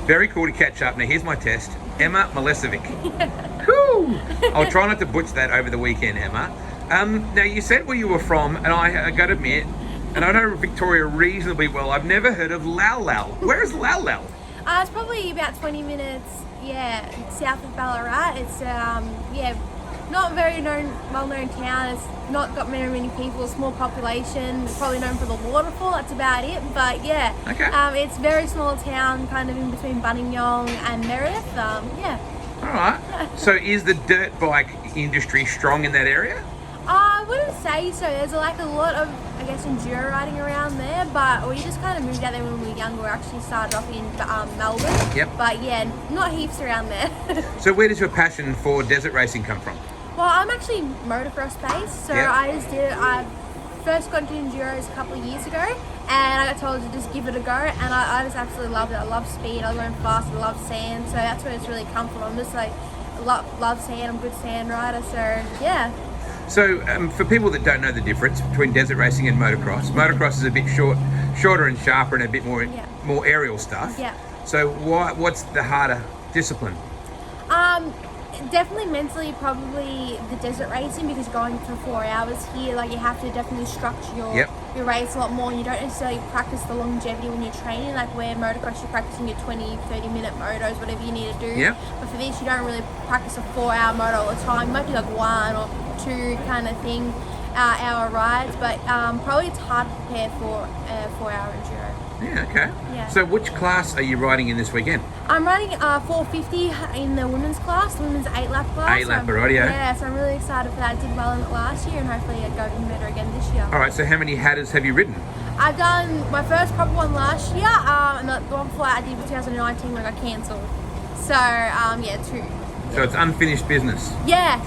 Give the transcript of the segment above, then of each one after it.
Very cool to catch up. Now, here's my test. Emma Milesevic. Whew. I'll try not to butcher that over the weekend, Emma. Now, you said where you were from, and I got to admit, and I know Victoria reasonably well, I've never heard of Lau. Where is Lau? It's probably about 20 minutes, south of Ballarat. It's, not a very well-known town. It's not got many people, small population. It's probably known for the waterfall, that's about it. But yeah, okay. It's a very small town, kind of in between Buninyong and Meredith. All right. So is the dirt bike industry strong in that area? I wouldn't say so. There's like a lot of, I guess, enduro riding around there, but we just kind of moved out there when we were younger. We actually started off in Melbourne. Yep. But yeah, not heaps around there. So where does your passion for desert racing come from? Well, I'm actually motocross based, so Yep. I first got into enduros a couple of years ago, and I got told to just give it a go, and I just absolutely loved it. I love speed, I learned fast, I love sand, so that's where it's really come from. I'm just like, love sand, I'm a good sand rider, so yeah. So for people that don't know the difference between desert racing and motocross is a bit shorter and sharper and a bit more aerial stuff. Yeah. So what's the harder discipline? Definitely mentally, probably the desert racing, because going for 4 hours here, like, you have to definitely structure your race a lot more, and you don't necessarily practice the longevity when you're training, like where motocross you're practicing your 20-30 minute motos, whatever you need to do. Yep. But for this, you don't really practice a 4 hour moto all the time. It might be like 1 or 2 kind of thing, hour rides, but probably it's hard to prepare for a 4 hour enduro. Yeah, okay. Yeah. So which class are you riding in this weekend? I'm riding 450 in the women's class, the women's 8-lap class. 8-lap, right, yeah. Yeah, so I'm really excited for that. I did well in it last year, and hopefully I'd go even better again this year. All right, so how many Hattahs have you ridden? I've done my first proper one last year, and the one before I did was 2019 when I got cancelled. So, 2. So it's unfinished business. Yeah.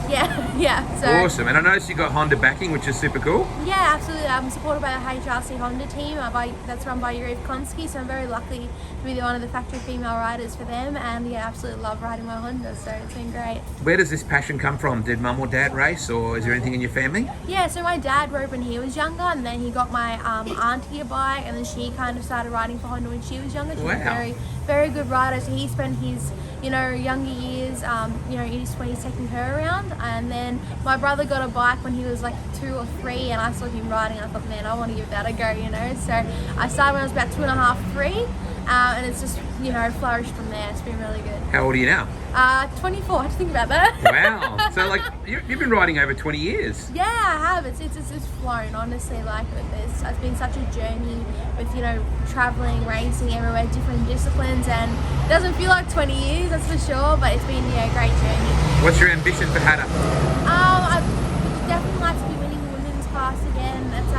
So, Awesome. And I noticed you got Honda backing, which is super cool. Yeah, absolutely. I'm supported by the HRC Honda team. That's run by Yuri Konski, so I'm very lucky to be one of the factory female riders for them, and yeah, absolutely love riding my Honda, so it's been great. Where does this passion come from? Did mum or dad race, or is there anything in your family? Yeah, so my dad rode when he was younger, and then he got my auntie a bike, and then she kind of started riding for Honda when she was younger. She was a very, very good rider, so he spent his younger years, in his 20s taking her around, and then my brother got a bike when he was like 2 or 3, and I saw him riding, and I thought, man, I want to give that a go, so I started when I was about 2.5, 3, and it's just, flourished from there. It's been really good. How old are you now? 24, I had to think about that. Wow. So like, you've been riding over 20 years. Yeah, I have. It's flown, honestly. Like, it's been such a journey with, traveling, racing everywhere, different disciplines, and it doesn't feel like 20 years, that's for sure, but it's been, a great journey. What's your ambition for Hattah? I definitely like to be winning the women's class again. That's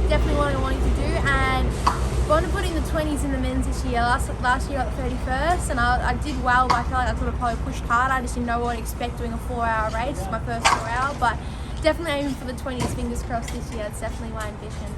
definitely what I'm wanting to do, and I want to put in the 20s in the men's this year. Last year I got 31st, and I did well, but I feel like I could have probably pushed harder. I just didn't know what to expect doing a 4 hour race. It's my first 4 hour, but definitely aiming for the 20s, fingers crossed this year. It's definitely my ambition.